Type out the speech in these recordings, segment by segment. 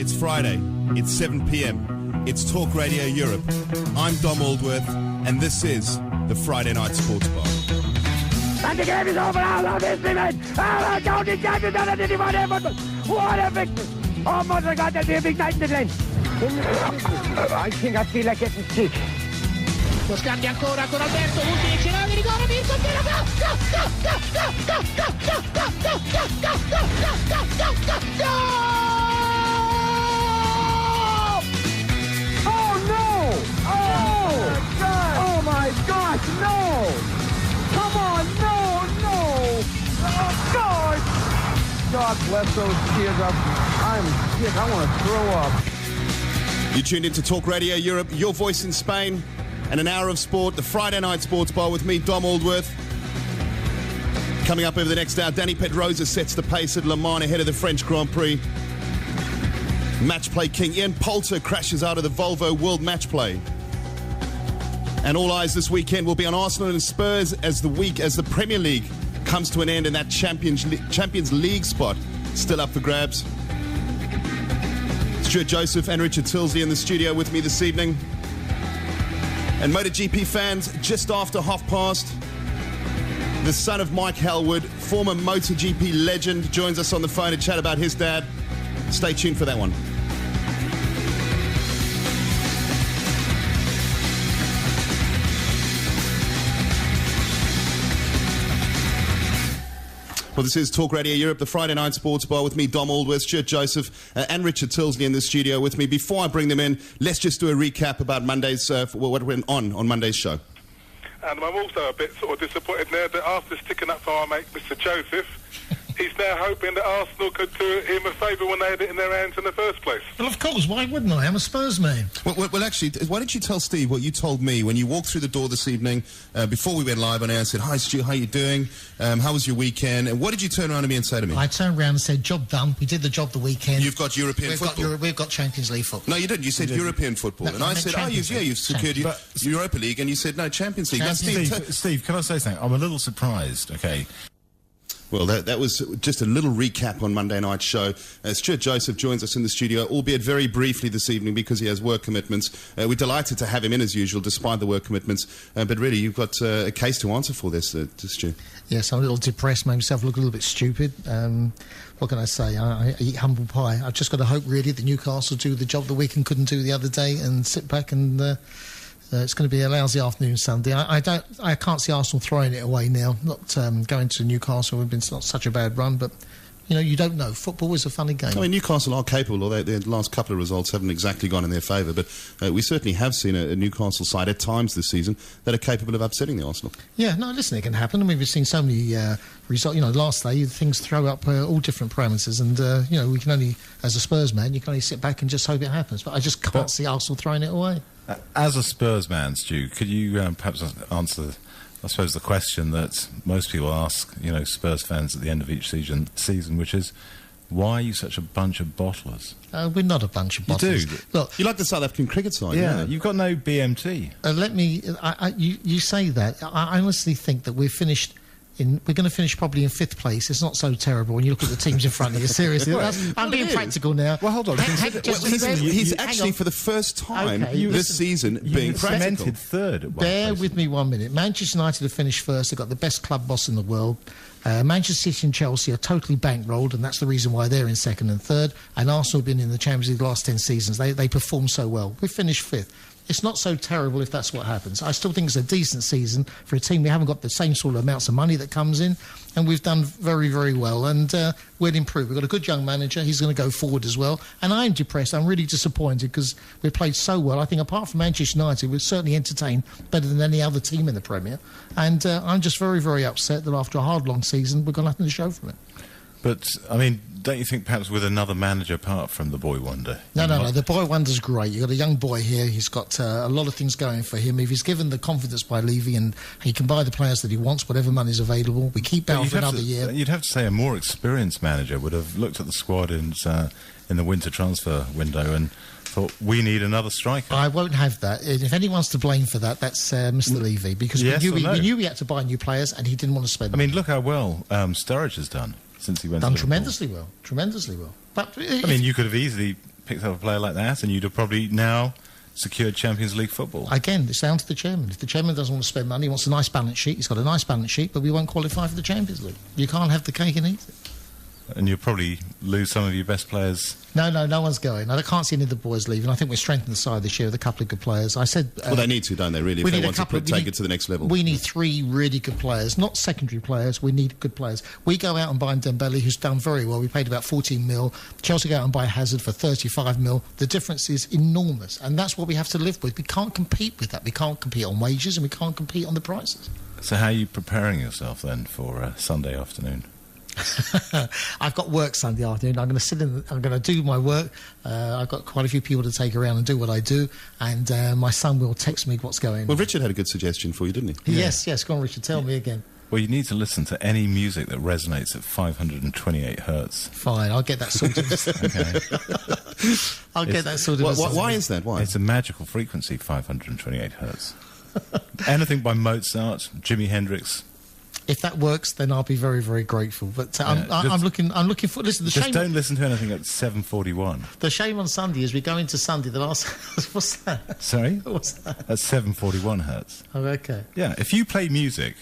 It's Friday. It's 7 p.m. It's Talk Radio Europe. I'm Dom Aldworth, and this is the Friday Night Sports Bar. And the game is over now, obviously, mate. Oh, County Champions done it, what a victory. Oh, my God, that'll be a big night in the Glen. I think I feel like getting sick. Lo scambia ancora con Alberto, ultimi scenari, rigore, Mirko, Oh no! Oh my gosh, no! Come on, no! Oh God! God bless those kids. I'm sick. I want to throw up. You tuned into Talk Radio Europe, your voice in Spain, and an hour of sport, the Friday Night Sports Bar with me, Dom Aldworth. Coming up over the next hour, Danny Pedrosa sets the pace at Le Mans ahead of the French Grand Prix. Match play king Ian Poulter crashes out of the Volvo World Match Play. And all eyes this weekend will be on Arsenal and Spurs as the Premier League comes to an end and that Champions League spot still up for grabs. Stuart Joseph and Richard Tilsley in the studio with me this evening. And MotoGP fans, just after 12:30, the son of Mike Hailwood, former MotoGP legend, joins us on the phone to chat about his dad. Stay tuned for that one. Well, this is Talk Radio Europe, the Friday Night Sports Bar with me, Dom Aldworth, Stuart Joseph, and Richard Tilsley in the studio with me. Before I bring them in, let's just do a recap about Monday's, what went on Monday's show. And I'm also a bit sort of disappointed now that after sticking up for our mate, Mr. Joseph, he's now hoping that Arsenal could do him a favour when they had it in their hands in the first place. Well, of course, why wouldn't I? I'm a Spurs man. Well, actually, why don't you tell Steve what you told me when you walked through the door this evening, before we went live on air, and said, "Hi, Stu, how you doing? How was your weekend?" And what did you turn around to me and say to me? I turned around and said, "Job done. We did the job the weekend. You've got European football. We've got Champions League football." No, you didn't. You said European football. No, and I said, you've secured Europa League, and you said, no, Champions League. Steve, can I say something? I'm a little surprised, okay? Well, that was just a little recap on Monday night's show. Stuart Joseph joins us in the studio, albeit very briefly this evening because he has work commitments. We're delighted to have him in as usual, despite the work commitments. But really, you've got a case to answer for this, Stu. Yes, I'm a little depressed, made myself look a little bit stupid. What can I say? I eat humble pie. I've just got to hope, really, that Newcastle do the job the weekend couldn't do the other day and sit back and... it's going to be a lousy afternoon Sunday. I can't see Arsenal throwing it away now. Not going to Newcastle. It's not such a bad run, but you don't know. Football is a funny game. I mean, Newcastle are capable, although their last couple of results haven't exactly gone in their favour. But we certainly have seen a Newcastle side at times this season that are capable of upsetting the Arsenal. Yeah, no, listen, it can happen. I mean, we've seen so many results. Last day things throw up all different parameters, and we can only, as a Spurs man, you can only sit back and just hope it happens. But I just can't see Arsenal throwing it away. As a Spurs man, Stu, could you perhaps answer, I suppose, the question that most people ask, Spurs fans at the end of each season, which is, why are you such a bunch of bottlers? We're not a bunch of bottlers. You do. Look, you like the South African cricket side, yeah. You've got no BMT. You say that. I honestly think that we're going to finish probably in 5th place. It's not so terrible when you look at the teams in front of you. Seriously, I'm being practical now. Well, hold on. He's actually, for the first time this season, being practical. Cemented third at one Bear place. with me 1 minute. Manchester United have finished first. They've got the best club boss in the world. Manchester City and Chelsea are totally bankrolled, and that's the reason why they're in 2nd and 3rd. And Arsenal have been in the Champions League the last 10 seasons. They perform so well. We finished 5th. It's not so terrible if that's what happens. I still think it's a decent season for a team. We haven't got the same sort of amounts of money that comes in, and we've done very, very well, and we'll improve. We've got a good young manager. He's going to go forward as well. And I'm depressed. I'm really disappointed because we played so well. I think apart from Manchester United, we've certainly entertained better than any other team in the Premier. And I'm just very, very upset that after a hard, long season, we've got nothing to show from it. But, I mean, don't you think perhaps with another manager apart from the boy wonder? No. The boy wonder's great. You've got a young boy here. He's got a lot of things going for him. If he's given the confidence by Levy and he can buy the players that he wants, whatever money's available, we keep Bale for another year. You'd have to say a more experienced manager would have looked at the squad in the winter transfer window and thought, we need another striker. I won't have that. If anyone's to blame for that, that's Mr. Levy, because we knew we had to buy new players and he didn't want to spend them. I mean, look how well Sturridge has done since he went to Liverpool. Tremendously well. But I mean, you could have easily picked up a player like that, and you'd have probably now secured Champions League football. Again, it's down to the chairman. If the chairman doesn't want to spend money, he wants a nice balance sheet. He's got a nice balance sheet, but we won't qualify for the Champions League. You can't have the cake and eat it. And you'll probably lose some of your best players. No one's going. I can't see any of the boys leaving. I think we're strengthening the side this year with a couple of good players. I said... well, they need to, don't they, really, if they want to take it to the next level? We need 3 really good players, not secondary players. We need good players. We go out and buy Dembele, who's done very well. We paid about 14 mil. Chelsea go out and buy Hazard for 35 mil. The difference is enormous, and that's what we have to live with. We can't compete with that. We can't compete on wages, and we can't compete on the prices. So how are you preparing yourself, then, for Sunday afternoon? I've got work Sunday afternoon. I'm going to sit in. I'm going to do my work. I've got quite a few people to take around and do what I do. And my son will text me what's going on. Well, Richard had a good suggestion for you, didn't he? Yes. Go on, Richard. Tell me again. Well, you need to listen to any music that resonates at 528 hertz. Fine, I'll get that sorted. Okay. I'll get that sorted. Why is that? Why? It's a magical frequency, 528 hertz. Anything by Mozart, Jimi Hendrix. If that works, then I'll be very, very grateful. But I'm looking for. Listen, don't listen to anything at 7:41. The shame on Sunday is we go into Sunday. The last. What's that? Sorry. What's that? At 7:41 hertz. Oh, okay. Yeah, if you play music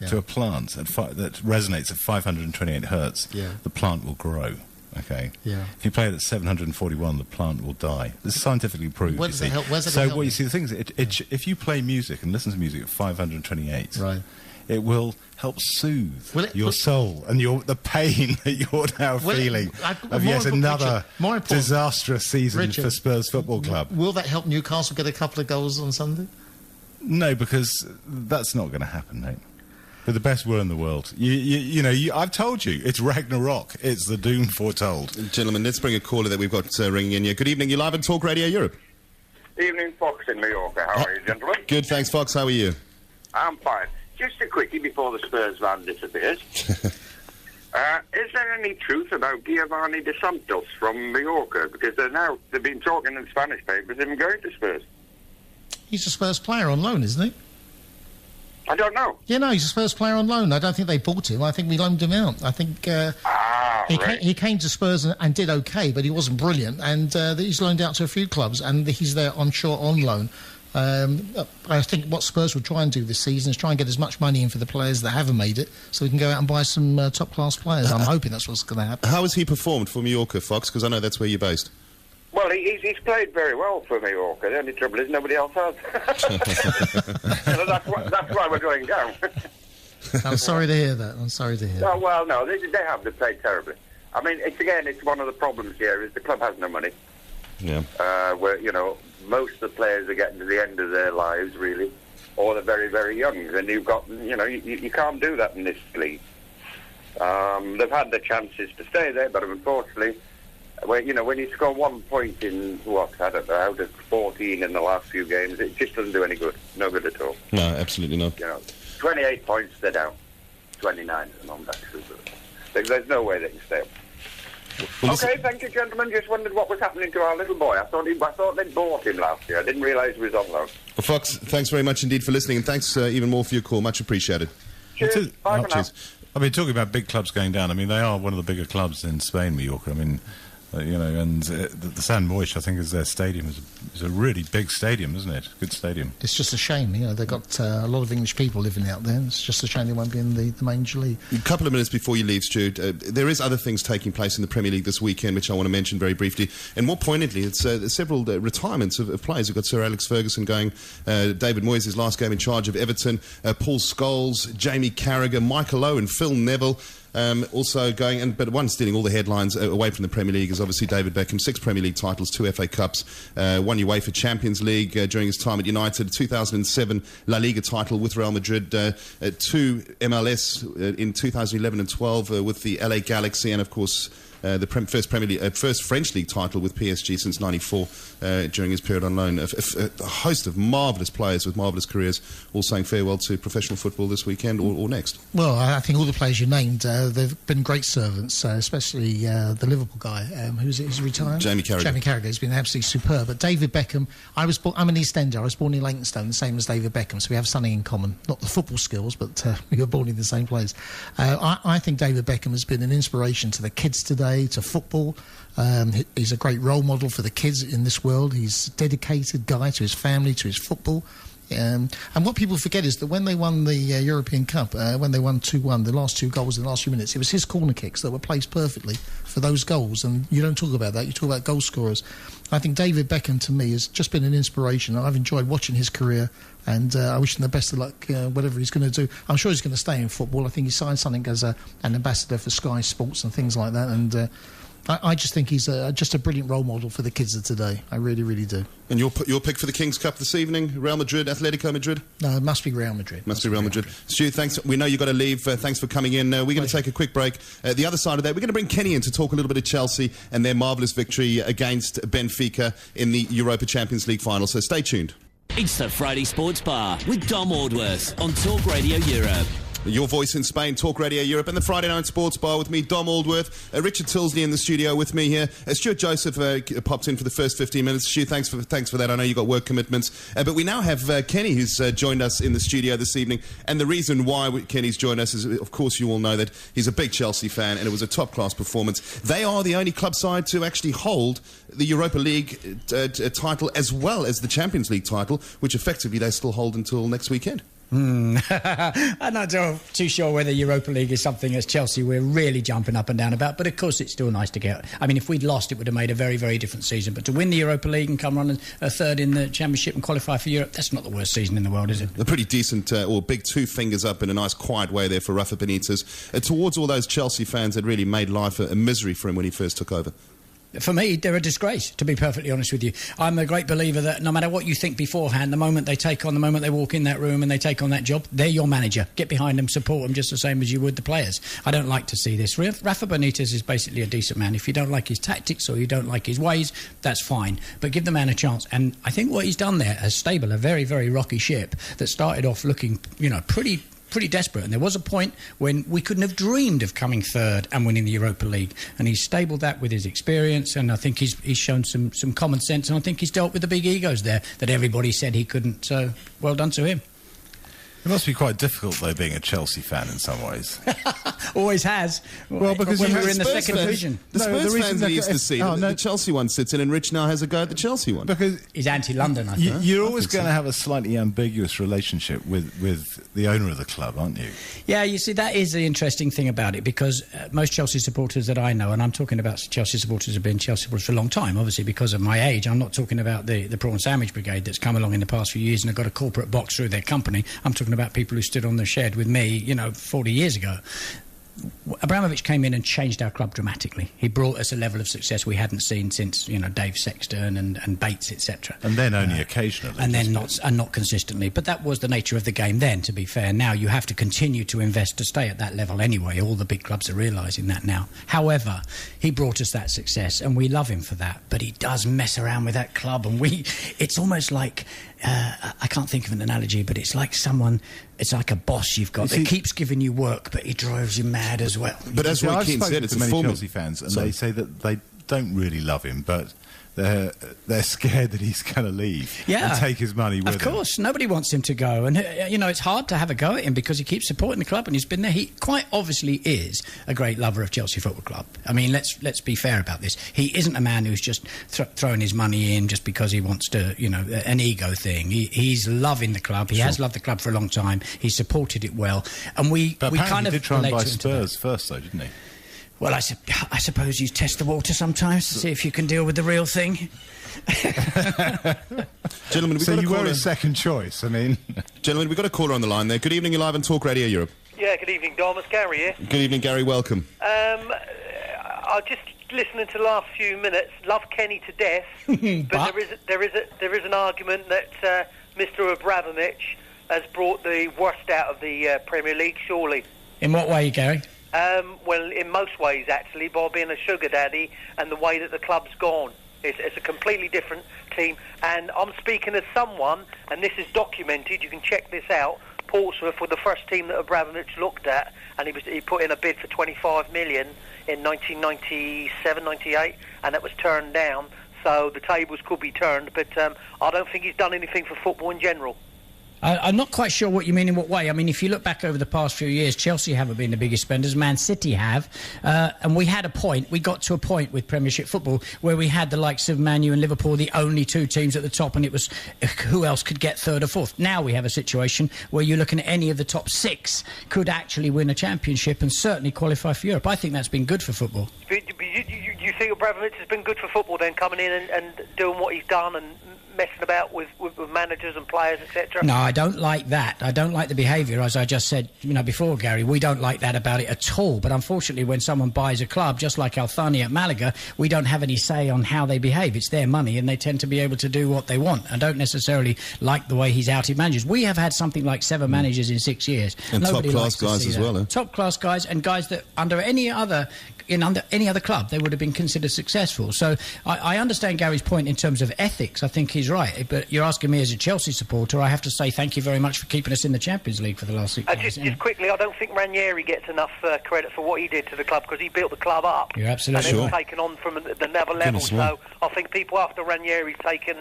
to a plant that resonates at 528 hertz, the plant will grow. Okay. Yeah. If you play it at 741, the plant will die. This is scientifically proved. Where's that help? So what you see, the thing is, if you play music and listen to music at 528, right, it will help soothe your soul and the pain that you're now feeling of yet another disastrous season for Spurs Football Club. Will that help Newcastle get a couple of goals on Sunday? No, because that's not going to happen, mate. We're the best war in the world. I've told you, it's Ragnarok. It's the doom foretold. Gentlemen, let's bring a caller that we've got ringing in here. Good evening, you're live on Talk Radio Europe. Evening, Fox in Mallorca. How are you, gentlemen? Good, thanks, Fox. How are you? I'm fine. Just a quickie before the Spurs van disappears. Is there any truth about Giovanni De Santos from Mallorca? Because they've been talking in Spanish papers of him going to Spurs. He's a Spurs player on loan, isn't he? I don't know. Yeah, no, he's a Spurs player on loan. I don't think they bought him. I think we loaned him out. I think he came to Spurs and did okay, but he wasn't brilliant. And he's loaned out to a few clubs, and he's there, I'm sure, on loan. I think what Spurs will try and do this season is try and get as much money in for the players that haven't made it, so we can go out and buy some top-class players. I'm hoping that's what's going to happen. How has he performed for Mallorca, Fox? Because I know that's where you're based. Well, he's played very well for Mallorca. The only trouble is nobody else has. That's why we're going down. I'm sorry to hear that. Oh, well, no, they have. They played terribly. I mean, it's one of the problems here is the club has no money. Yeah. Where, most of the players are getting to the end of their lives, really, or they're very, very young. And you've got, you can't do that in this league. They've had the chances to stay there, but unfortunately, when you score 1 point in, out of 14 in the last few games, it just doesn't do any good. No good at all. No, absolutely not. 28 points, they're down. 29 at the moment, actually. There's no way they can stay up. Well, okay, thank you, gentlemen. Just wondered what was happening to our little boy. I thought they'd bought him last year. I didn't realise he was on loan. Well, Fox, thanks very much indeed for listening, and thanks even more for your call. Much appreciated. Cheers. Bye for now. I mean, talking about big clubs going down, I mean, they are one of the bigger clubs in Spain, Mallorca. I mean, and the San Moix, I think, is their stadium. Is a really big stadium, isn't it? Good stadium. It's just a shame, they've got a lot of English people living out there. It's just a shame they won't be in the Major League. A couple of minutes before you leave, Stu, there is other things taking place in the Premier League this weekend, which I want to mention very briefly. And more poignantly, it's several retirements of players. We've got Sir Alex Ferguson going, David Moyes, his last game in charge of Everton, Paul Scholes, Jamie Carragher, Michael Owen, Phil Neville. Also going, but one stealing all the headlines away from the Premier League is obviously David Beckham. 6 Premier League titles, 2 FA Cups, 1 UEFA Champions League during his time at United, 2007 La Liga title with Real Madrid, 2 MLS in 2011 and 12 with the LA Galaxy, and of course the first French league title with PSG since '94 during his period on loan. A host of marvellous players with marvellous careers, all saying farewell to professional football this weekend or next. Well, I think all the players you named, they've been great servants, especially the Liverpool guy, who's retired. Jamie Carragher. Jamie Carragher has been absolutely superb. But David Beckham, I'm an East Ender. I was born in Leytonstone, the same as David Beckham, so we have something in common. Not the football skills, but we were born in the same place. I think David Beckham has been an inspiration to the kids today. play, to football. He's a great role model for the kids in this world. He's a dedicated guy to his family, to his football. And what people forget is that when they won the European Cup, when they won 2-1, the last 2 goals in the last few minutes, it was his corner kicks that were placed perfectly for those goals. And you don't talk about that. You talk about goal scorers. I think David Beckham, to me, has just been an inspiration. I've enjoyed watching his career, and I wish him the best of luck, whatever he's going to do. I'm sure he's going to stay in football. I think he signed something as an ambassador for Sky Sports and things like that. And I just think he's just a brilliant role model for the kids of today. I really, really do. And your pick for the King's Cup this evening? Real Madrid, Atletico Madrid? No, it must be Real Madrid. Must be Real Madrid. Stu, thanks. We know you've got to leave. Thanks for coming in. We're going to take a quick break. The other side of that, we're going to bring Kenny in to talk a little bit of Chelsea and their marvellous victory against Benfica in the Europa Champions League final. So stay tuned. It's the Friday Sports Bar with Dom Aldworth on Talk Radio Europe. Your voice in Spain, Talk Radio Europe, and the Friday Night Sports Bar with me, Dom Aldworth. Richard Tilsley in the studio with me here. Stuart Joseph popped in for the first 15 minutes. Stu, thanks for that. I know you've got work commitments. But we now have Kenny, who's joined us in the studio this evening. And the reason why Kenny's joined us is, of course, you all know that he's a big Chelsea fan, and it was a top-class performance. They are the only club side to actually hold the Europa League title as well as the Champions League title, which effectively they still hold until next weekend. I'm not too sure whether Europa League is something as Chelsea we're really jumping up and down about, but of course it's still nice to get. I mean, if we'd lost, it would have made a very, very different season. But to win the Europa League and come on a third in the Championship and qualify for Europe, that's not the worst season in the world, is it? A pretty decent, or big 2 fingers up in a nice quiet way there for Rafa Benitez. Towards all those Chelsea fans that really made life a misery for him when he first took over. For me, they're a disgrace, to be perfectly honest with you. I'm a great believer that no matter what you think beforehand, the moment they walk in that room and they take on that job, they're your manager. Get behind them, support them just the same as you would the players. I don't like to see this. Rafa Benitez is basically a decent man. If you don't like his tactics or you don't like his ways, that's fine. But give the man a chance. And I think what he's done there has stable a very, very rocky ship that started off looking, pretty desperate, and there was a point when we couldn't have dreamed of coming third and winning the Europa League, and he's stabled that with his experience, and I think he's shown some common sense, and I think he's dealt with the big egos there that everybody said he couldn't, so well done to him. It must be quite difficult, though, being a Chelsea fan in some ways. Always has. Well, because when we were in the second division. The Spurs fans we used to see, the Chelsea one sits in, and Rich now has a go at the Chelsea one. Because he's anti-London, I think. You're always going to have a slightly ambiguous relationship with the owner of the club, aren't you? Yeah, you see, that is the interesting thing about it, because most Chelsea supporters that I know, and I'm talking about Chelsea supporters who have been Chelsea supporters for a long time, obviously because of my age. I'm not talking about the Prawn Sandwich Brigade that's come along in the past few years and have got a corporate box through their company. I'm talking about people who stood on the shed with me, 40 years ago. Abramovich came in and changed our club dramatically. He brought us a level of success we hadn't seen since, Dave Sexton and Bates, etc. And then only occasionally. And then not consistently. But that was the nature of the game then, to be fair. Now you have to continue to invest to stay at that level anyway. All the big clubs are realising that now. However, he brought us that success and we love him for that. But he does mess around with that club, and it's almost like... I can't think of an analogy, but it's like a boss you've got that keeps giving you work, but he drives you mad as well. But as Roy Keane said, it's a former Chelsea fans, and they say that they don't really love him, but they're scared that he's going to leave and take his money with him. Of course, nobody wants him to go, and it's hard to have a go at him because he keeps supporting the club and he's been there. He quite obviously is a great lover of Chelsea Football Club. I mean, let's be fair about this. He isn't a man who's just throwing his money in just because he wants to, an ego thing. He's loving the club. He has loved the club for a long time. He's supported it well, and we kind of did try and buy Spurs first, though, didn't he? Well, I suppose you test the water sometimes to see if you can deal with the real thing. Gentlemen, you were a second choice, I mean. Gentlemen, we've got a caller on the line there. Good evening, you're live on Talk Radio Europe. Yeah, good evening, Dom. It's Gary here. Good evening, Gary, welcome. I just listening to the last few minutes, love Kenny to death, but there is an argument that Mr. Abramovich has brought the worst out of the Premier League, surely. In what way, Gary? Well, in most ways, actually, by being a sugar daddy and the way that the club's gone. It's a completely different team. And I'm speaking as someone, and this is documented, you can check this out, Portsmouth were the first team that Abramovich looked at, and he put in a bid for 25 million in 1997, 98, and that was turned down. So the tables could be turned, but I don't think he's done anything for football in general. I'm not quite sure what you mean in what way. I mean, if you look back over the past few years, Chelsea haven't been the biggest spenders, Man City have, and we got to a point with Premiership football where we had the likes of Man U and Liverpool, the only two teams at the top, and it was who else could get third or fourth. Now we have a situation where you're looking at any of the top six could actually win a championship and certainly qualify for Europe. I think that's been good for football. You think Abramovich has been good for football then, coming in and doing what he's done and messing about with managers and players, etc.? No, I don't like that. I don't like the behaviour, as I just said, before, Gary. We don't like that about it at all. But unfortunately, when someone buys a club, just like Al-Thani at Malaga, we don't have any say on how they behave. It's their money, and they tend to be able to do what they want. I don't necessarily like the way he's outed managers. We have had something like 7 managers in 6 years. And top-class guys as well, eh? Top-class guys and guys that under any other club they would have been considered successful. So I understand Gary's point in terms of ethics. I think he's right, but you're asking me as a Chelsea supporter, I have to say thank you very much for keeping us in the Champions League for the last 6 years. Just quickly, I don't think Ranieri gets enough credit for what he did to the club, because he built the club up. You're absolutely and sure. And taken on from the never level. So I think people after Ranieri's taken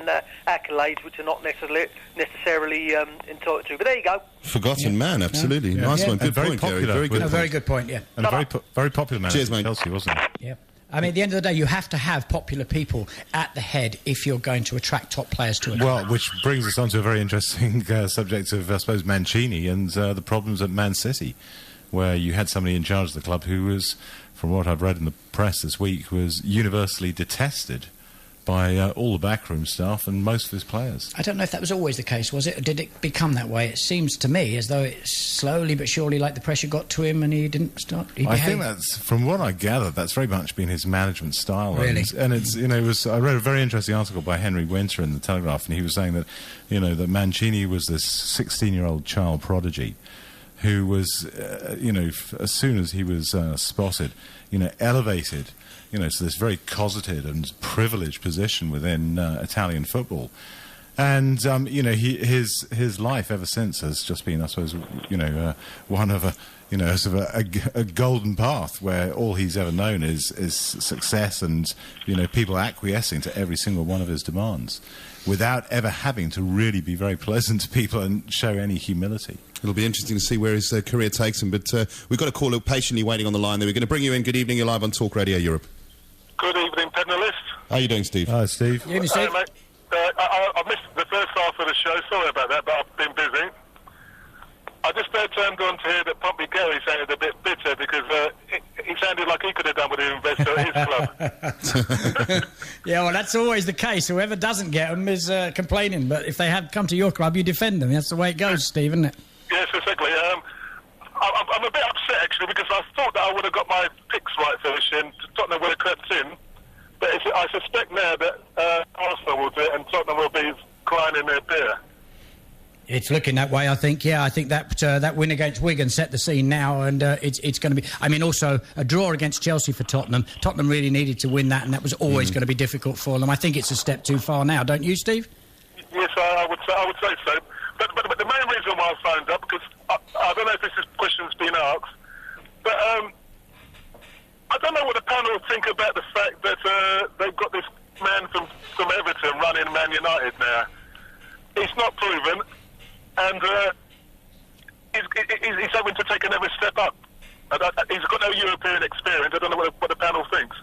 accolades which are not necessarily entitled to. But there you go. Forgotten man, absolutely. Nice one. Good point, Gary. Very good. Very good point, yeah. And a very popular man. Cheers, mate. Chelsea, wasn't he? Yeah. I mean, at the end of the day, you have to have popular people at the head if you're going to attract top players to a club. Well, which brings us on to a very interesting subject of, I suppose, Mancini and the problems at Man City, where you had somebody in charge of the club who was, from what I've read in the press this week, was universally detested by all the backroom staff and most of his players. I don't know if that was always the case, was it? Or did it become that way? It seems to me as though it slowly but surely, like the pressure got to him and he didn't start. I think that's, from what I gather, that's very much been his management style. Really? And it's, I read a very interesting article by Henry Winter in the Telegraph, and he was saying that, that Mancini was this 16-year-old child prodigy who was, as soon as he was spotted, elevated, to this very cosseted and privileged position within Italian football. And, his life ever since has just been, I suppose, one of a golden path where all he's ever known is success and, people acquiescing to every single one of his demands without ever having to really be very pleasant to people and show any humility. It'll be interesting to see where his career takes him, but we've got a caller patiently waiting on the line there. We're going to bring you in. Good evening. You're live on Talk Radio Europe. Good evening, panellists. How are you doing, Steve? Hi, Steve. Yeah, Steve. Mate. I missed the first half of the show. Sorry about that, but I've been busy. I just turned on to hear that Pompey Gary sounded a bit bitter because he sounded like he could have done with an investor at his club. Yeah, well, that's always the case. Whoever doesn't get them is complaining. But if they have come to your club, you defend them. That's the way it goes, Steve, isn't it? Yes, exactly. I'm a bit upset, actually, because I thought that I would have got my picks right finishing. Tottenham would have crept in. But I suspect now that Arsenal will do it and Tottenham will be crying in their beer. It's looking that way, I think. Yeah, I think that win against Wigan set the scene now, and it's going to be... I mean, also, a draw against Chelsea for Tottenham. Tottenham really needed to win that, and that was always going to be difficult for them. I think it's a step too far now, don't you, Steve? Yes, I would say so. But the main reason why I phoned up, because I don't know if this question's been asked, but I don't know what the panel think about the fact that they've got this man from Everton running Man United now. It's not proven, and he's having to take another step up. He's got no European experience. I don't know what the panel thinks.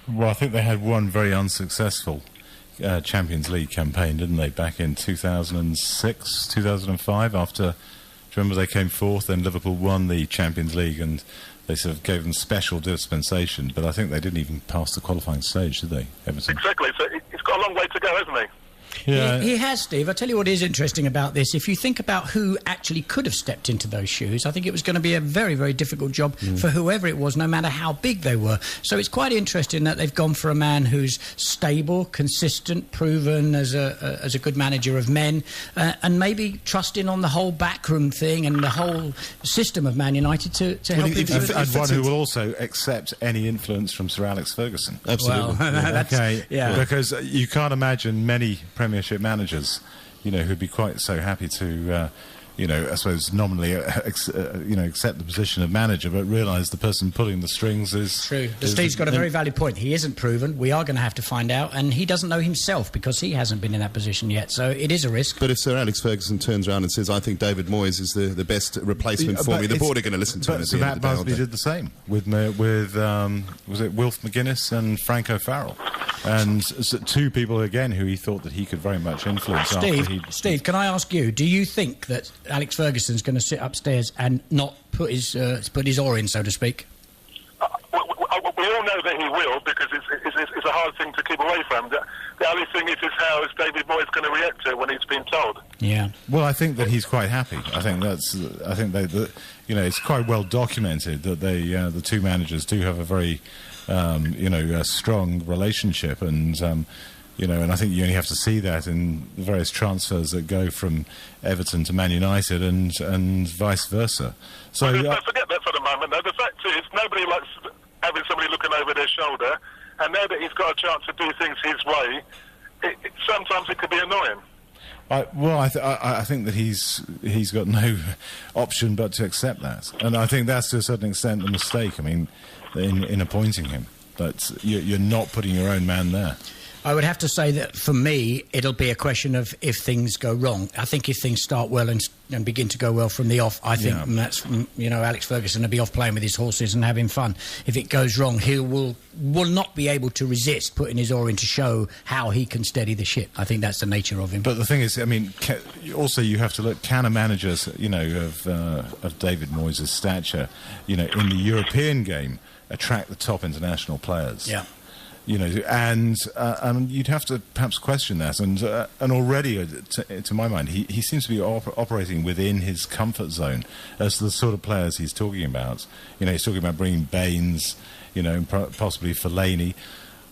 Well, I think they had one very unsuccessful Champions League campaign, didn't they, back in 2006, 2005, after, do you remember they came fourth, then Liverpool won the Champions League and they sort of gave them special dispensation, but I think they didn't even pass the qualifying stage, did they, Everton? Exactly, so he's got a long way to go, hasn't he? Yeah. He has, Steve. I tell you what is interesting about this. If you think about who actually could have stepped into those shoes, I think it was going to be a very, very difficult job for whoever it was, no matter how big they were. So it's quite interesting that they've gone for a man who's stable, consistent, proven as a good manager of men, and maybe trusting on the whole backroom thing and the whole system of Man United to help him. And one who will also accept any influence from Sir Alex Ferguson. Absolutely. Well, that's, okay. Yeah. Because you can't imagine many Premiership managers, who'd be quite so happy to I suppose nominally, accept the position of manager, but realise the person pulling the strings is... True. Steve's got a very valid point. He isn't proven. We are going to have to find out, and he doesn't know himself because he hasn't been in that position yet, so it is a risk. But if Sir Alex Ferguson turns around and says, I think David Moyes is the best replacement for me, the board are going to listen to him at the end of the day. Matt Busby did the same with was it Wilf McGuinness and Franco Farrell? And two people, again, who he thought that he could very much influence. Steve, can I ask you, do you think that Alex Ferguson's going to sit upstairs and not put his oar in, so to speak? We all know that he will, because it's a hard thing to keep away from. The only thing is how is David Moyes going to react to it when he's been told? Yeah. Well, I think that he's quite happy. I think it's quite well documented that the two managers do have a very a strong relationship, and and I think you only have to see that in the various transfers that go from Everton to Man United and vice versa. So forget that for the moment. Though the fact is, nobody likes having somebody looking over their shoulder, and now that he's got a chance to do things his way, sometimes it could be annoying. I think that he's got no option but to accept that, and I think that's to a certain extent a mistake. I mean, in appointing him, but you're not putting your own man there. I would have to say that for me, it'll be a question of if things go wrong. I think if things start well and begin to go well from the off, I think that's Alex Ferguson will be off playing with his horses and having fun. If it goes wrong, he will not be able to resist putting his oar in to show how he can steady the ship. I think that's the nature of him. But the thing is, I mean, also you have to look, can a manager, of David Moyes' stature, in the European game, attract the top international players? Yeah. And you'd have to perhaps question that. And already, to my mind, he seems to be operating within his comfort zone as the sort of players he's talking about. He's talking about bringing Baines, possibly Fellaini.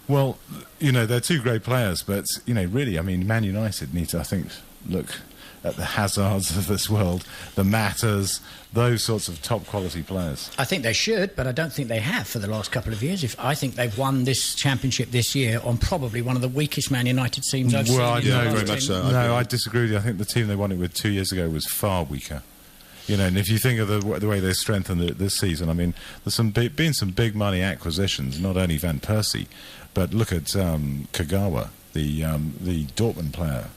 Well, they're two great players, but, really, I mean, Man United need to, I think, look at the Hazards of this world, the Matters, those sorts of top-quality players. I think they should, but I don't think they have for the last couple of years. I think they've won this championship this year on probably one of the weakest Man United teams I've seen. Very much so. No, I disagree with you. I think the team they won it with 2 years ago was far weaker. And if you think of the way they strengthened it this season, I mean, there's been some big money acquisitions, not only Van Persie, but look at Kagawa, the Dortmund player.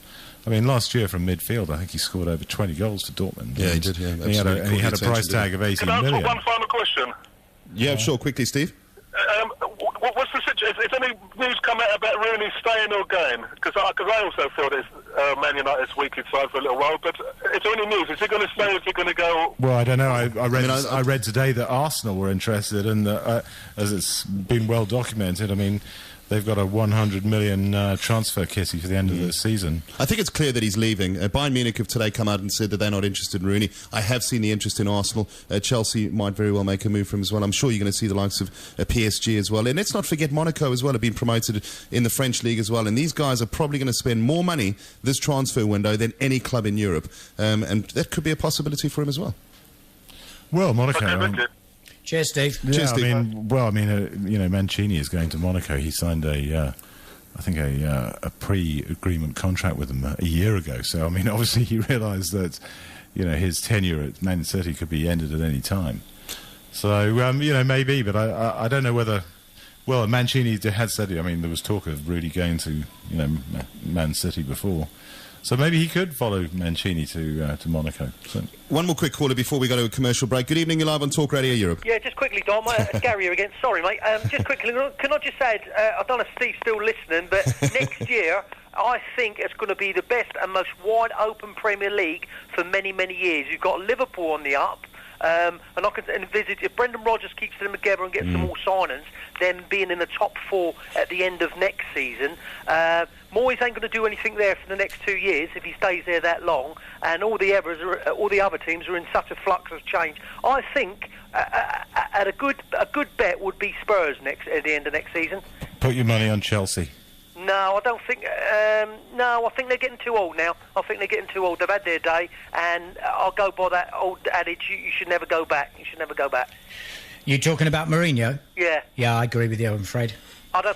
I mean, last year from midfield, I think he scored over 20 goals for Dortmund. Yeah, he did, yeah. He had a price tag of 18 million. Can I ask one final question? Yeah, sure, quickly, Steve. What's the situation? Is any news come out about Rooney staying or going? Because I also feel that Man United's weakest side for a little while, but is there any news? Is he going to stay or is he going to go? Well, I don't know. I read today that Arsenal were interested, and as it's been well documented, I mean, they've got a 100 million transfer kitty for the end of the season. I think it's clear that he's leaving. Bayern Munich have today come out and said that they're not interested in Rooney. I have seen the interest in Arsenal. Chelsea might very well make a move for him as well. I'm sure you're going to see the likes of PSG as well. And let's not forget Monaco as well have been promoted in the French league as well. And these guys are probably going to spend more money this transfer window than any club in Europe. And that could be a possibility for him as well. Well, Monaco... Cheers, Steve. Yeah, Cheers, Steve. Mancini is going to Monaco. He signed a pre-agreement contract with them a year ago. So, I mean, obviously he realised that, his tenure at Man City could be ended at any time. So, maybe, but I don't know whether... Well, Mancini had said it. I mean, there was talk of Rudy going to, Man City before. So maybe he could follow Mancini to Monaco. So. One more quick caller before we go to a commercial break. Good evening, you're live on Talk Radio Europe. Yeah, just quickly, Dom. Gary here again. Sorry, mate. Just quickly, can I just say, I don't know if Steve's still listening, but next year, I think it's going to be the best and most wide-open Premier League for many, many years. You've got Liverpool on the up. And I can envisage if Brendan Rodgers keeps them together and gets some more signings, them being in the top four at the end of next season. Moyes ain't going to do anything there for the next 2 years if he stays there that long, and all the other teams are in such a flux of change. I think a good bet would be Spurs at the end of next season. Put your money on Chelsea. No, I don't think... I think they're getting too old now. I think they're getting too old. They've had their day, and I'll go by that old adage, you should never go back. You should never go back. You talking about Mourinho? Yeah. Yeah, I agree with you, I'm afraid. As I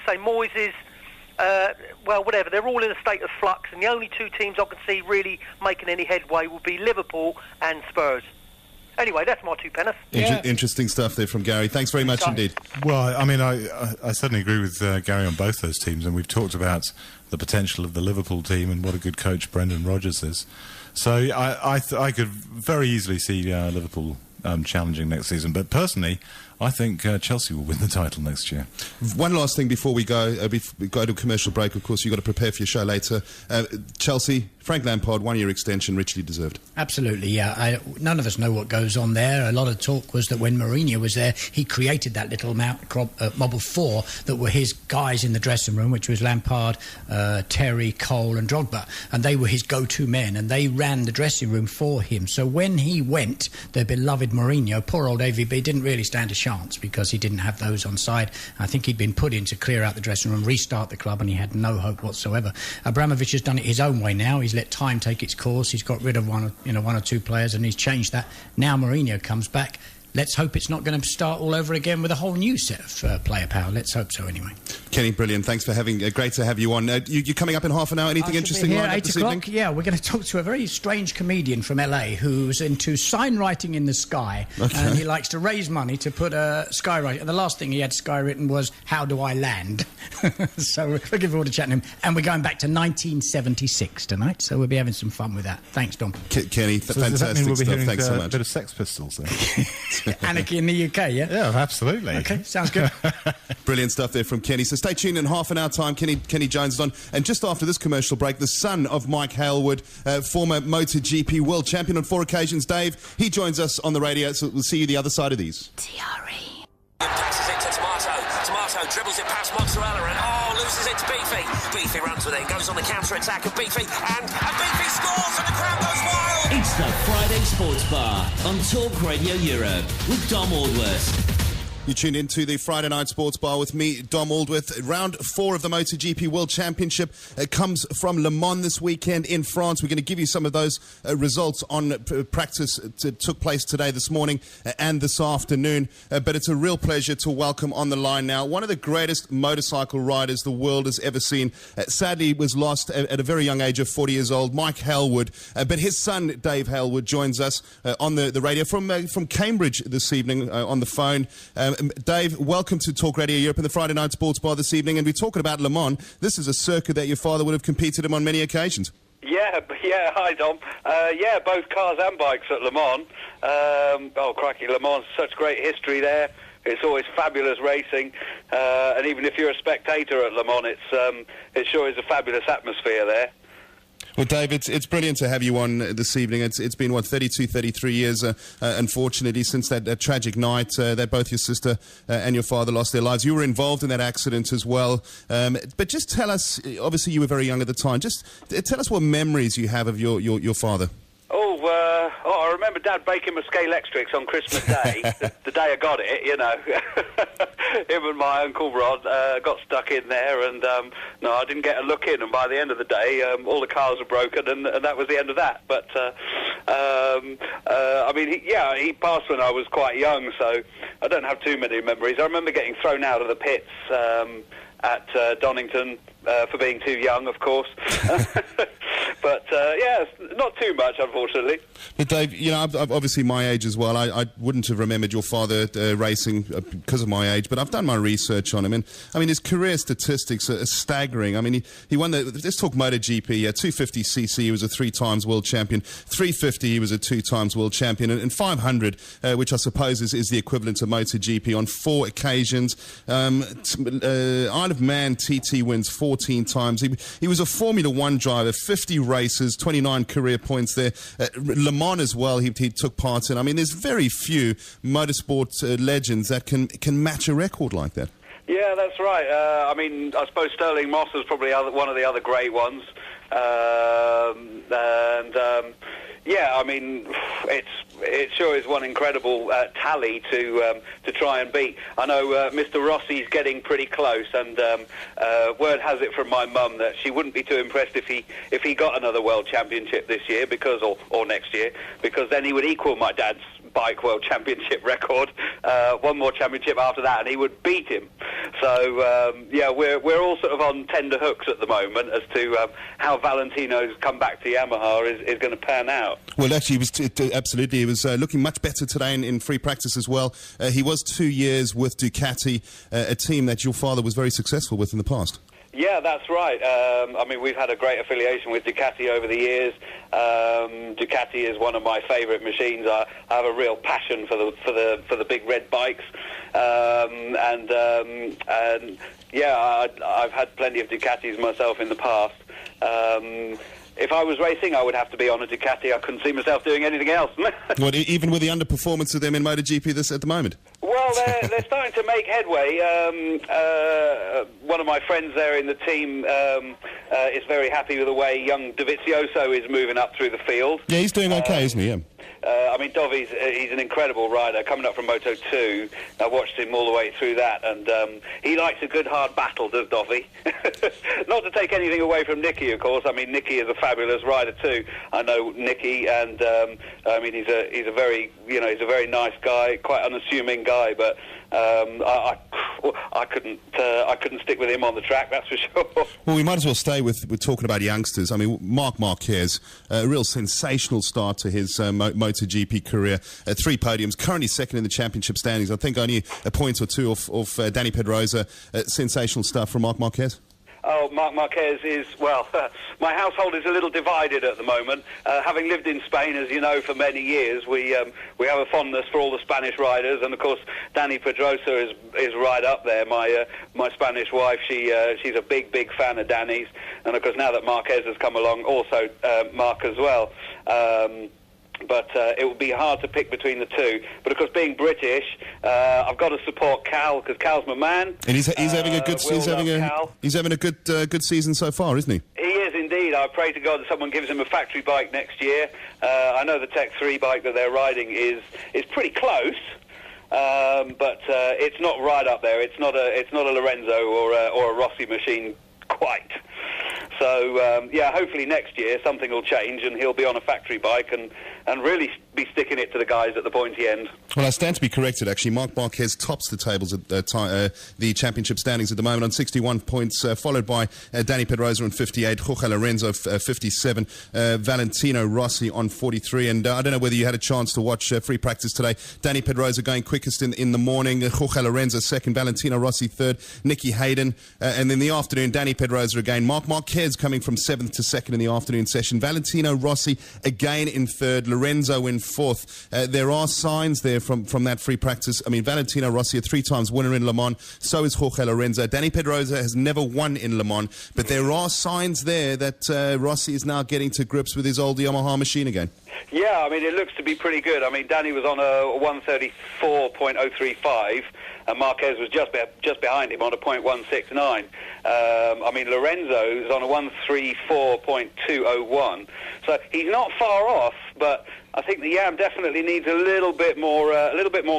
say, Moyes is... well, whatever. They're all in a state of flux, and the only two teams I can see really making any headway will be Liverpool and Spurs. Anyway, that's my 2 penneth. Interesting stuff there from Gary. Thanks very much indeed. Well, I mean, I certainly agree with Gary on both those teams, and we've talked about the potential of the Liverpool team and what a good coach Brendan Rodgers is. So I could very easily see Liverpool challenging next season. But personally, I think Chelsea will win the title next year. One last thing before we go to a commercial break. Of course, you've got to prepare for your show later. Chelsea, Frank Lampard, 1-year extension, richly deserved. Absolutely, yeah. None of us know what goes on there. A lot of talk was that when Mourinho was there, he created that little mob of 4 that were his guys in the dressing room, which was Lampard, Terry, Cole and Drogba. And they were his go-to men, and they ran the dressing room for him. So when he went, their beloved Mourinho, poor old AVB, didn't really stand a chance because he didn't have those on side. I think he'd been put in to clear out the dressing room, restart the club, and he had no hope whatsoever. Abramovich has done it his own way now. He's let time take its course. He's got rid of one or 2 players, and he's changed that. Now Mourinho comes back. Let's hope it's not going to start all over again with a whole new set of player power. Let's hope so anyway. Kenny, brilliant. Thanks for having. Great to have you on. You're coming up in half an hour. Anything interesting lined up this evening? Yeah, we're going to talk to a very strange comedian from LA who's into sign writing in the sky, and he likes to raise money to put a sky writing. And the last thing he had sky written was "How do I land?" So we're looking forward to chatting to him. And we're going back to 1976 tonight, so we'll be having some fun with that. Thanks, Dom. Kenny, so fantastic we'll stuff. Thanks so much. A bit of Sex Pistols then. Anarchy in the UK, yeah? Yeah, absolutely. Okay, sounds good. Brilliant stuff there from Kenny. So stay tuned in half an hour time. Kenny Jones is on. And just after this commercial break, the son of Mike Hailwood, former MotoGP world champion on 4 occasions, Dave, he joins us on the radio. So we'll see you the other side of these. TRE. Passes it to Tomato dribbles it past Mozzarella and loses it to Beefy. Beefy runs with it, goes on the counter-attack of Beefy, and Beefy scores and the crowd goes wild! It's the Friday Sports Bar on Talk Radio Europe with Dom Aldworth. You tuned into the Friday Night Sports Bar with me, Dom Aldworth. Round 4 of the MotoGP World Championship comes from Le Mans this weekend in France. We're going to give you some of those results on practice that took place today, this morning, and this afternoon. But it's a real pleasure to welcome on the line now one of the greatest motorcycle riders the world has ever seen. Sadly, was lost at a very young age of 40 years old, Mike Hailwood. But his son, Dave Hailwood, joins us on the radio from Cambridge this evening on the phone. Dave, welcome to Talk Radio Europe and the Friday Night Sports Bar this evening. And we're talking about Le Mans. This is a circuit that your father would have competed in on many occasions. Yeah, hi Dom. Both cars and bikes at Le Mans. Crikey, Le Mans, such great history there. It's always fabulous racing. And even if you're a spectator at Le Mans, it sure is a fabulous atmosphere there. Well, Dave, it's brilliant to have you on this evening. It's been, 33 years, unfortunately, since that tragic night that both your sister and your father lost their lives. You were involved in that accident as well. But just tell us, obviously you were very young at the time, just tell us what memories you have of your father. I remember Dad baking my scale Extrix on Christmas Day, the day I got it, you know. Him and my Uncle Rod got stuck in there, and I didn't get a look in, and by the end of the day, all the cars were broken, and that was the end of that. But, he passed when I was quite young, so I don't have too many memories. I remember getting thrown out of the pits at Donington for being too young, of course. But, not too much, unfortunately. But, Dave, I'm obviously my age as well. I wouldn't have remembered your father racing because of my age, but I've done my research on him. And, his career statistics are staggering. He won let's talk MotoGP, 250cc, he was a 3 times world champion. 350, he was a 2 times world champion. And 500, which I suppose is the equivalent of MotoGP, on 4 occasions. Isle of Man TT wins 14 times. He was a Formula 1 driver, 50 races, 29 career points there. Le Mans as well, he took part in. There's very few motorsport legends that can match a record like that. Yeah, that's right. I suppose Sterling Moss is probably one of the other great ones. it sure is one incredible tally to try and beat. I know Mr. Rossi's getting pretty close, and word has it from my mum that she wouldn't be too impressed if he got another World Championship this year, or next year, because then he would equal my dad's bike World Championship record. One more championship after that, and he would beat him. So we're all sort of on tender hooks at the moment as to how Valentino's come back to Yamaha is going to pan out. Well, actually, he was looking much better today in free practice as well. He was 2 years with Ducati, a team that your father was very successful with in the past. Yeah, that's right. I mean, we've had a great affiliation with Ducati over the years. Ducati is one of my favourite machines. I have a real passion for the big red bikes, and I've had plenty of Ducatis myself in the past. If I was racing, I would have to be on a Ducati. I couldn't see myself doing anything else. What, even with the underperformance of them in MotoGP at the moment? Well, they're starting to make headway. One of my friends there in the team is very happy with the way young Dovizioso is moving up through the field. Yeah, he's doing okay, isn't he? Yeah. I mean, Dovi's he's an incredible rider, coming up from Moto 2. I watched him all the way through that, and he likes a good hard battle, does Dovi? Not to take anything away from Nicky, of course. I mean, Nicky is a fabulous rider too. I know Nicky, and I mean, he's a very nice guy, quite unassuming guy, but I couldn't stick with him on the track, that's for sure. Well, we might as well stay with talking about youngsters. I mean, Marc Marquez, a real sensational start to his MotoGP career. 3 podiums, currently second in the championship standings. I think only a point or two off Danny Pedrosa. Sensational stuff from Marc Marquez. Oh, Marc Marquez is, well, my household is a little divided at the moment. Having lived in Spain, as you know, for many years, we have a fondness for all the Spanish riders, and of course, Danny Pedrosa is right up there. My Spanish wife, she's a big fan of Danny's, and of course, now that Marquez has come along, also Marc as well. But it would be hard to pick between the two. But of course, being British, I've got to support Cal, because Cal's my man. And he's having a good season so far, isn't he? He is indeed. I pray to God that someone gives him a factory bike next year. I know the Tech 3 bike that they're riding is pretty close. But it's not right up there. It's not a Lorenzo or a Rossi machine quite. So, hopefully next year something will change and he'll be on a factory bike and really be sticking it to the guys at the pointy end. Well, I stand to be corrected, actually. Marc Marquez tops the tables at the championship standings at the moment on 61 points, followed by Danny Pedrosa on 58, Jorge Lorenzo 57, Valentino Rossi on 43. And I don't know whether you had a chance to watch free practice today. Danny Pedrosa going quickest in the morning, Jorge Lorenzo second, Valentino Rossi third, Nicky Hayden. And in the afternoon, Danny Pedrosa again. Marc Marquez coming from 7th to 2nd in the afternoon session. Valentino Rossi again in 3rd, Lorenzo in 4th. There are signs there from that free practice. I mean, Valentino Rossi, a 3-times winner in Le Mans. So is Jorge Lorenzo. Danny Pedrosa has never won in Le Mans. But there are signs there that Rossi is now getting to grips with his old Yamaha machine again. Yeah, I mean, it looks to be pretty good. I mean, Danny was on a 134.035, and Marquez was just behind him on a .169. I mean, Lorenzo's on a 134.201, so he's not far off. But I think the Yam definitely needs a little bit more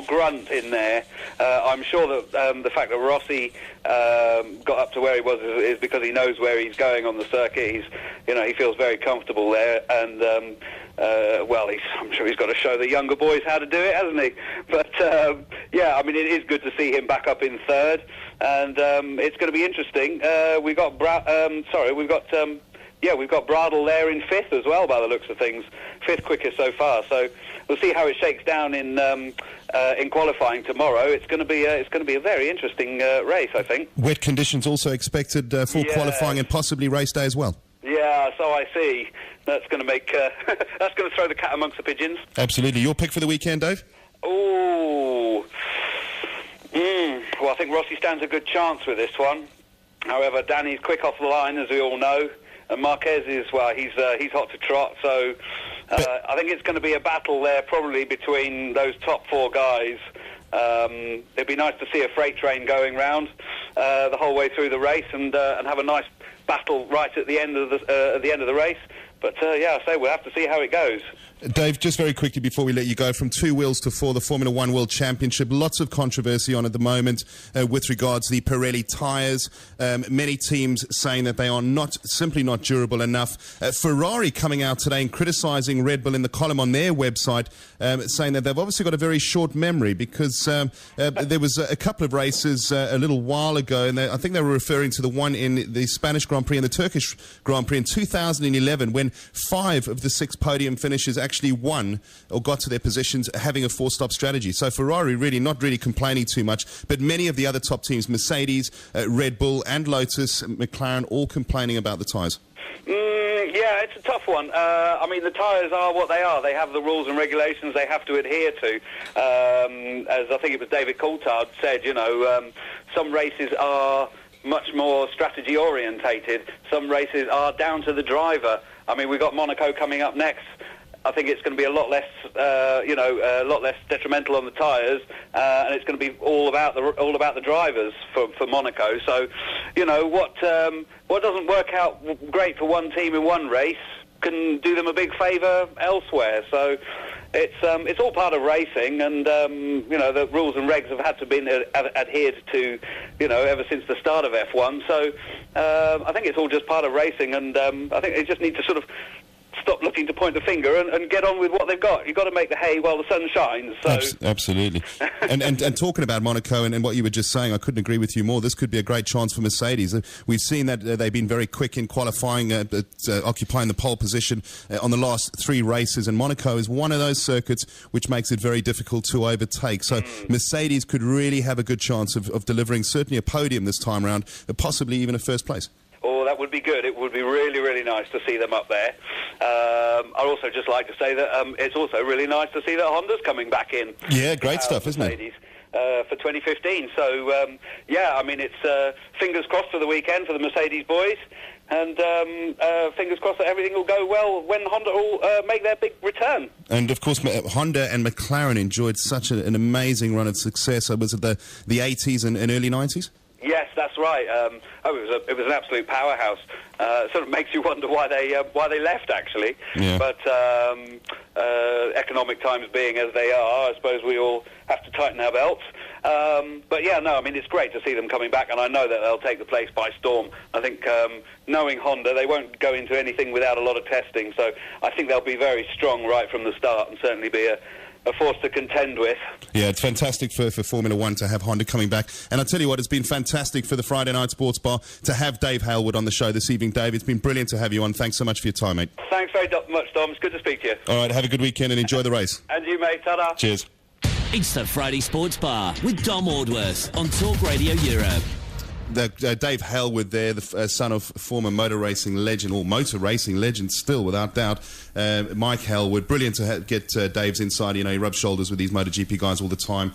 grunt in there. I'm sure that the fact that Rossi got up to where he was is because he knows where he's going on the circuit. He feels very comfortable there, and I'm sure he's got to show the younger boys how to do it, hasn't he? But I mean, it is good to see him back up in 3rd, and it's going to be interesting. We've got Bradl there in 5th as well, by the looks of things. 5th quickest so far. So we'll see how it shakes down in qualifying tomorrow. It's going to be a very interesting race, I think. Wet conditions also expected for qualifying and possibly race day as well. Yeah, so I see. That's going to make that's going to throw the cat amongst the pigeons. Absolutely. Your pick for the weekend, Dave? Ooh. Well, I think Rossi stands a good chance with this one. However, Danny's quick off the line, as we all know, and Marquez is, he's hot to trot. So I think it's going to be a battle there, probably between those top 4 guys. It'd be nice to see a freight train going round the whole way through the race and have a nice battle right at the end of the race. But yeah, I say we'll have to see how it goes. Dave, just very quickly before we let you go, from 2 wheels to 4, the Formula One World Championship, lots of controversy on at the moment with regards to the Pirelli tyres. Many teams saying that they are simply not durable enough. Ferrari coming out today and criticising Red Bull in the column on their website, saying that they've obviously got a very short memory because there was a couple of races a little while ago, and I think they were referring to the one in the Spanish Grand Prix and the Turkish Grand Prix in 2011, when 5 of the 6 podium finishes actually won or got to their positions having a 4-stop strategy. So Ferrari really not really complaining too much, but many of the other top teams, Mercedes, Red Bull and Lotus, McLaren, all complaining about the tyres. Yeah, it's a tough one. I mean, the tyres are what they are. They have the rules and regulations they have to adhere to. As I think it was David Coulthard said, some races are much more strategy orientated. Some races are down to the driver. I mean, we've got Monaco coming up next. I think it's going to be a lot less, a lot less detrimental on the tyres, and it's going to be all about the drivers for Monaco. So, what doesn't work out great for one team in one race can do them a big favour elsewhere. So, it's all part of racing, and the rules and regs have had to be adhered to, ever since the start of F1. So, I think it's all just part of racing, and I think they just need to sort of stop looking to point the finger and get on with what they've got. You've got to make the hay while the sun shines. So. Absolutely. and talking about Monaco and what you were just saying, I couldn't agree with you more. This could be a great chance for Mercedes. We've seen that they've been very quick in qualifying, occupying the pole position on the last 3 races, and Monaco is one of those circuits which makes it very difficult to overtake. So Mercedes could really have a good chance of delivering certainly a podium this time around, possibly even a first place. Oh, that would be good. It would be really, really nice to see them up there. I'd also just like to say that it's also really nice to see that Honda's coming back in. Yeah, great stuff, isn't it? For 2015. So, I mean, it's fingers crossed for the weekend for the Mercedes boys, and fingers crossed that everything will go well when Honda will make their big return. And, of course, Honda and McLaren enjoyed such an amazing run of success. Was it the 80s and early 90s? Yes, that's right. It was an absolute powerhouse. Sort of makes you wonder why they left, actually. Yeah. But economic times being as they are, I suppose we all have to tighten our belts. But yeah, no, I mean, it's great to see them coming back, and I know that they'll take the place by storm. I think, knowing Honda, they won't go into anything without a lot of testing, so I think they'll be very strong right from the start and certainly be a force to contend with. Yeah, it's fantastic for Formula One to have Honda coming back. And I tell you what, it's been fantastic for the Friday Night Sports Bar to have Dave Hailwood on the show this evening. Dave, it's been brilliant to have you on. Thanks so much for your time, mate. Thanks very much, Dom. It's good to speak to you. All right, have a good weekend and enjoy the race. And you, mate. Ta-da. Cheers. It's the Friday Sports Bar with Dom Aldworth on Talk Radio Europe. Dave Hailwood there, the son of former motor racing legend, or motor racing legend still, without doubt, Mike Hailwood. Brilliant to get Dave's inside. He rubs shoulders with these MotoGP guys all the time.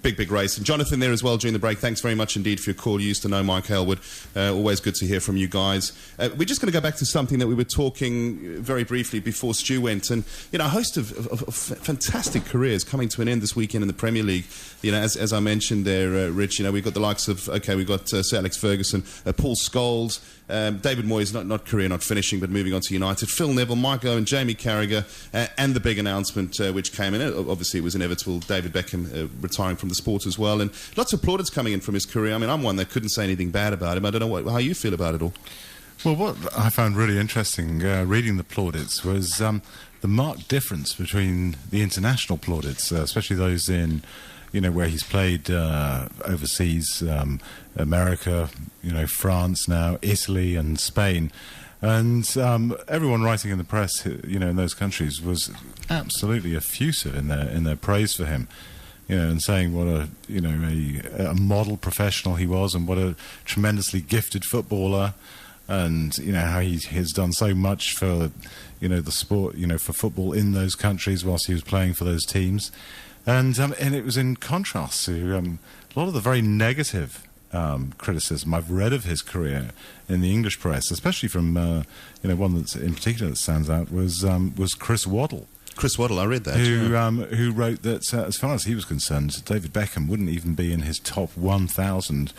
Big race. And Jonathan there as well during the break. Thanks very much indeed for your call. You used to know Mike Hailwood. Always good to hear from you guys. We're just going to go back to something that we were talking very briefly before Stu went. And, a host of fantastic careers coming to an end this weekend in the Premier League. As I mentioned there, Rich, we've got the likes of, we've got Sir Alex Ferguson, Paul Scholes, David Moyes, not career, not finishing, but moving on to United, Phil Neville, Mike Owen, Jamie Carragher, and the big announcement which came in. Obviously, it was inevitable, David Beckham retiring from the sport as well, and lots of plaudits coming in from his career. I mean, I'm one that couldn't say anything bad about him. I don't know how you feel about it all. Well, what I found really interesting reading the plaudits was the marked difference between the international plaudits, especially those in where he's played overseas, America, France now, Italy and Spain. And everyone writing in the press, in those countries was absolutely effusive in their praise for him. And saying what a model professional he was, and what a tremendously gifted footballer, and how he has done so much for the sport, for football in those countries whilst he was playing for those teams. And it was in contrast to a lot of the very negative criticism I've read of his career in the English press, especially from one that's in particular that stands out was Chris Waddle. Chris Waddle, I read that. Who wrote that as far as he was concerned, David Beckham wouldn't even be in his top 1,000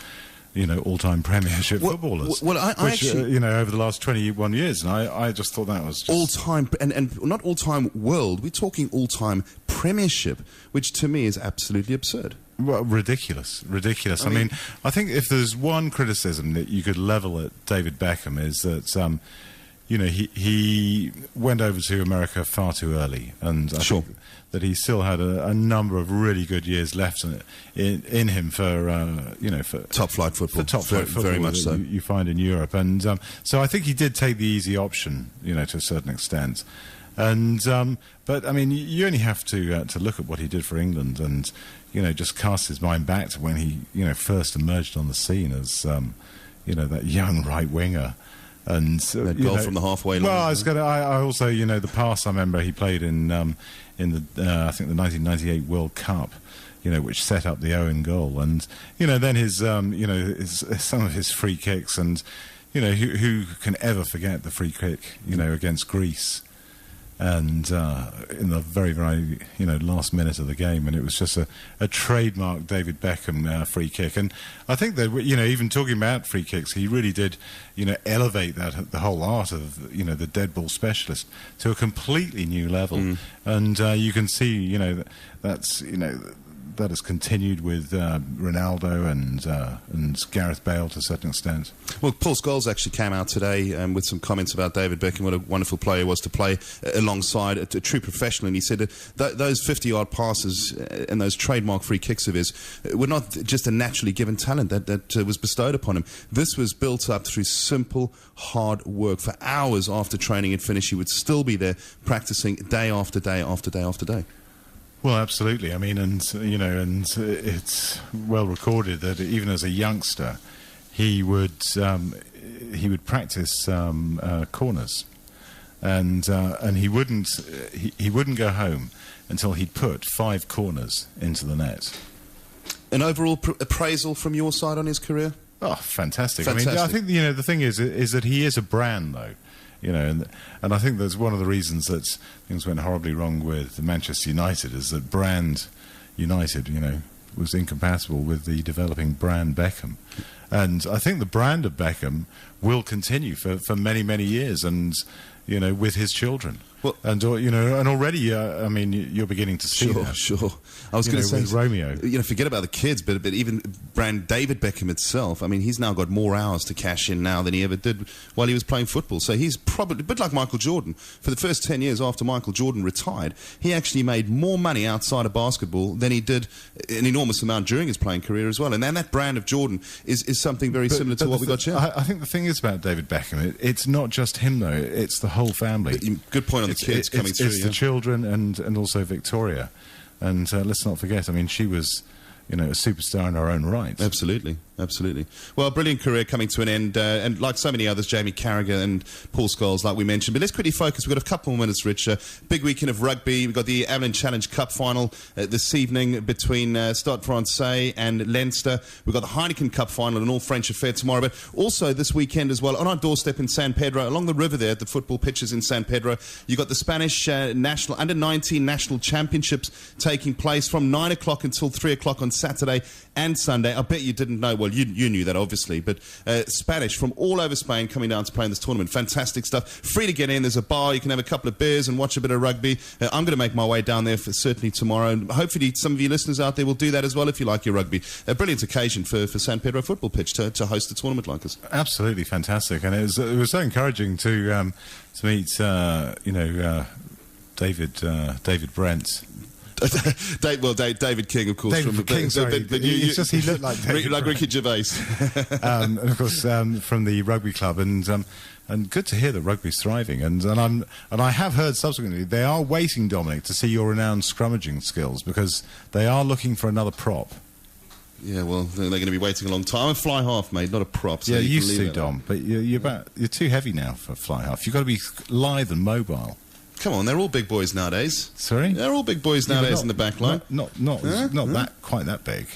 all-time Premiership footballers. Well, I which, actually, over the last 21 years, and I just thought that was just all-time, and not all-time world. We're talking all-time Premiership, which to me is absolutely absurd. Well, ridiculous. I mean, I think if there's one criticism that you could level at David Beckham is that, he went over to America far too early, and I think that he still had a number of really good years left in him for top flight football. For top flight football, very much so. You find in Europe, and so I think he did take the easy option, to a certain extent. And but I mean, you only have to look at what he did for England, and just cast his mind back to when he first emerged on the scene as that young right winger. And that goal from the halfway line. Well, I also, the pass I remember he played in the I think the 1998 World Cup, which set up the Owen goal, and then his some of his free kicks, and who can ever forget the free kick against Greece, and in the very, very last minute of the game, and it was just a trademark David Beckham free kick. And I think that even talking about free kicks, he really did elevate the whole art of the dead ball specialist to a completely new level. And you can see that's that has continued with Ronaldo and Gareth Bale to a certain extent. Well, Paul Scholes actually came out today with some comments about David Beckham, what a wonderful player he was to play alongside, a true professional. And he said that those 50-yard passes and those trademark free kicks of his were not just a naturally given talent that was bestowed upon him. This was built up through simple, hard work. For hours after training and finish, he would still be there practicing day after day after day after day. Well, absolutely. I mean, and it's well recorded that even as a youngster, he would practice corners, and he wouldn't go home until he'd put 5 corners into the net. An overall appraisal from your side on his career? Oh, fantastic! I mean, I think the thing is that he is a brand, though. And I think that's one of the reasons that things went horribly wrong with Manchester United, is that brand United, was incompatible with the developing brand Beckham. And I think the brand of Beckham will continue for many, many years, and, with his children. Well, and and already, I mean, you're beginning to see that. Sure. I was going to say, with Romeo. Forget about the kids, but even brand David Beckham itself. I mean, he's now got more hours to cash in now than he ever did while he was playing football. So he's probably a bit like Michael Jordan. For the first 10 years after Michael Jordan retired, he actually made more money outside of basketball than he did an enormous amount during his playing career as well. And then that brand of Jordan is something very similar to what we got here. I think the thing is about David Beckham, it's not just him though; it's the whole family. Good point on the kids coming through. It's the children and also Victoria. And let's not forget, I mean, she was, a superstar in her own right. Absolutely. Well, brilliant career coming to an end. And like so many others, Jamie Carragher and Paul Scholes, like we mentioned. But let's quickly focus. We've got a couple more minutes, Rich. Big weekend of rugby. We've got the Avalanche Challenge Cup final this evening between Stade Francais and Leinster. We've got the Heineken Cup final, an all-French affair tomorrow. But also this weekend as well, on our doorstep in San Pedro, along the river there at the football pitches in San Pedro, you've got the Spanish national under-19 national championships taking place from 9 o'clock until 3 o'clock on Saturday and Sunday. I bet you didn't know. Well, you knew that, obviously. But Spanish from all over Spain coming down to play in this tournament. Fantastic stuff. Free to get in. There's a bar. You can have a couple of beers and watch a bit of rugby. I'm going to make my way down there certainly tomorrow. And hopefully some of you listeners out there will do that as well if you like your rugby. A brilliant occasion for San Pedro football pitch to host a tournament like this. Absolutely fantastic. And it was so encouraging to meet, David Brent. David King, of course. David King, sorry. But he looked like David like Ricky Gervais. And of course, from the rugby club, and good to hear that rugby's thriving. And I have heard subsequently they are waiting, Dominic, to see your renowned scrummaging skills, because they are looking for another prop. Yeah, well, they're going to be waiting a long time. I'm a fly half, mate, not a prop. So yeah, you used to, Dom, but you're too heavy now for fly half. You've got to be lithe and mobile. Come on, they're all big boys nowadays. Sorry? They're all big boys nowadays in the back line. Not quite that big.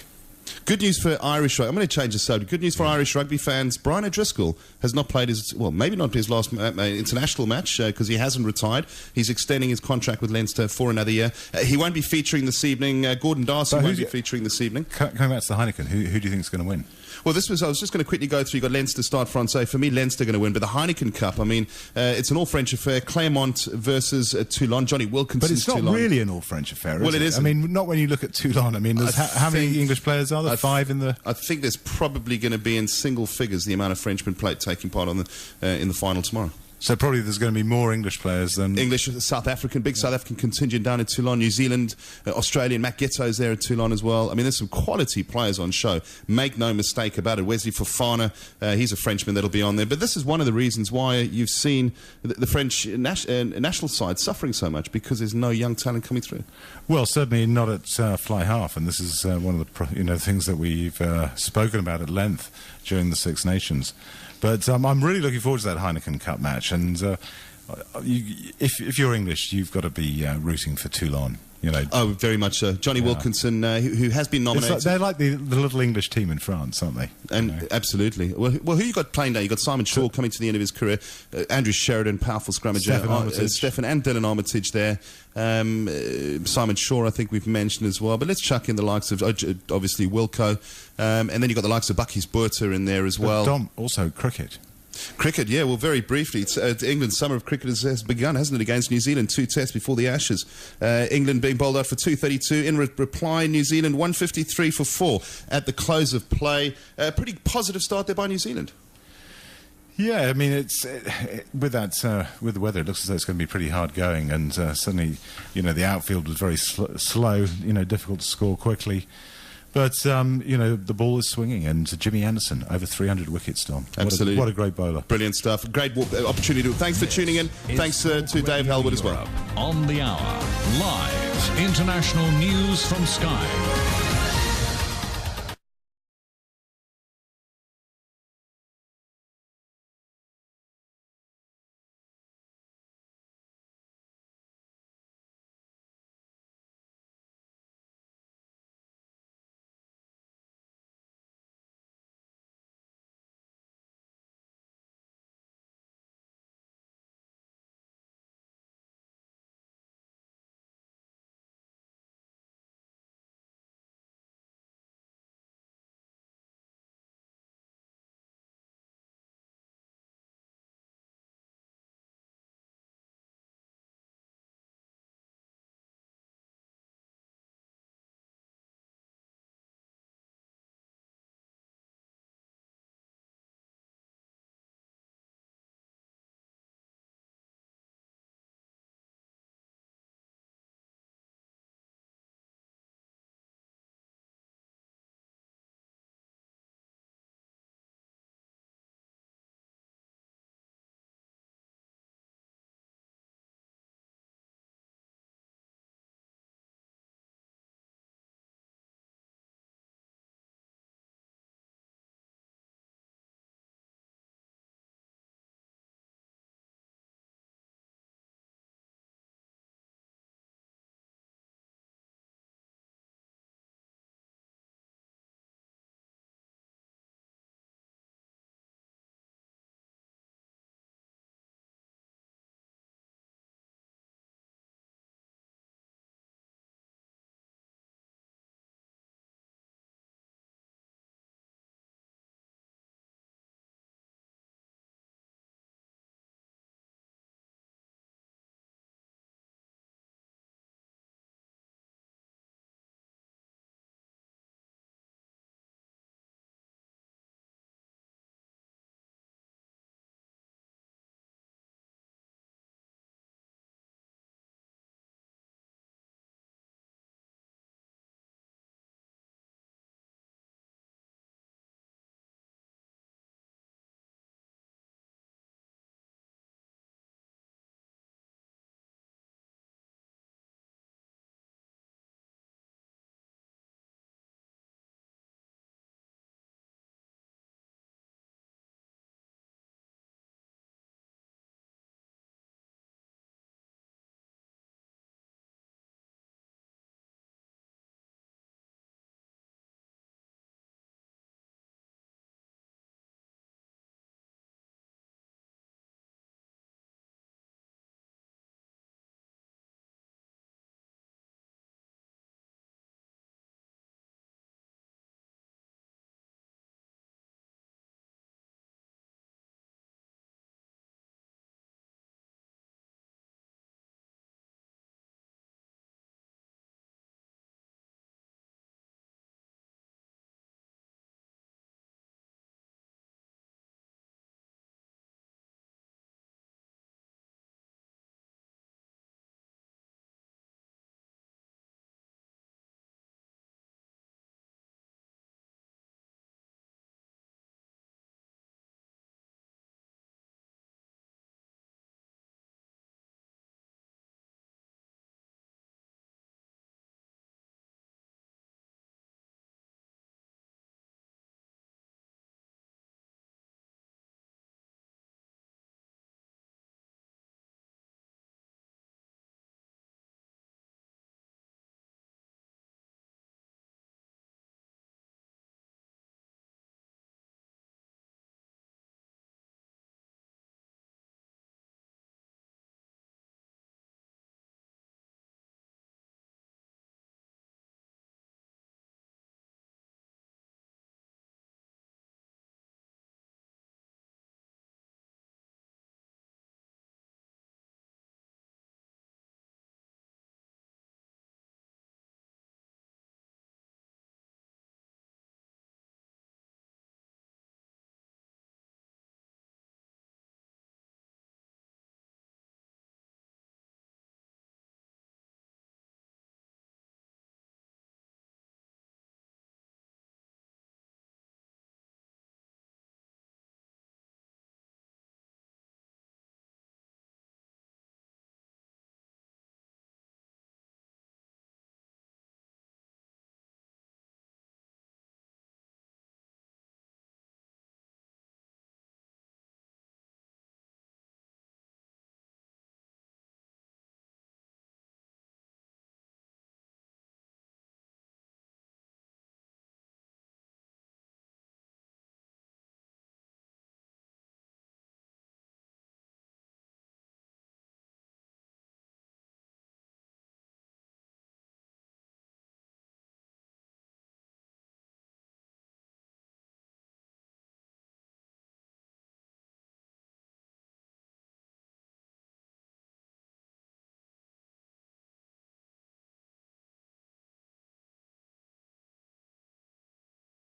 Good news for Irish rugby. I'm going to change the subject. Good news for Irish rugby fans. Brian O'Driscoll has not played maybe not his last international match because he hasn't retired. He's extending his contract with Leinster for another year. He won't be featuring this evening. Gordon Darcy won't be featuring this evening. Coming back to the Heineken, who do you think is going to win? Well, I was just going to quickly go through. You've got Leinster, Stade Francais. For me, Leinster going to win. But the Heineken Cup, I mean, it's an all-French affair. Clermont versus Toulon. Johnny Wilkinson's But it's not Toulon. really an all-French affair, is Well, it isn't. I mean, not when you look at Toulon. I mean, how many English players are there? 5 in the... I think there's probably going to be in single figures the amount of Frenchmen taking part in the final tomorrow. So probably there's going to be more English players than... English, South African, big South African contingent down in Toulon, New Zealand, Australian. Matt Ghetto's there at Toulon as well. I mean, there's some quality players on show. Make no mistake about it. Wesley Fofana, he's a Frenchman that'll be on there. But this is one of the reasons why you've seen the French national side suffering so much, because there's no young talent coming through. Well, certainly not at fly half, and this is one of the things that we've spoken about at length during the Six Nations. But I'm really looking forward to that Heineken Cup match, and if you're English, you've got to be rooting for Toulon. Oh, very much so. Johnny Wilkinson, who has been nominated. They're like the little English team in France, aren't they? And absolutely. Well, who you got playing now? You got Simon Shaw coming to the end of his career. Andrew Sheridan, powerful scrummager. Stefan and Dylan Armitage there. Simon Shaw, I think we've mentioned as well. But let's chuck in the likes of obviously Wilco, and then you've got the likes of Bucky's Burter in there as well. Dom, also cricket. Cricket, yeah, well, very briefly. England's summer of cricket has begun, hasn't it, against New Zealand? 2 tests before the Ashes. England being bowled out for 232. In reply, New Zealand 153 for 4 at the close of play. Pretty positive start there by New Zealand. Yeah, I mean, with the weather, it looks as though it's going to be pretty hard going, and suddenly, the outfield was very slow, difficult to score quickly. But, the ball is swinging, and Jimmy Anderson, over 300 wickets, Dom. Absolutely. What a great bowler. Brilliant stuff. Great opportunity. Thanks for tuning in. Thanks to Dave Hailwood as well. On the hour, live international news from Sky.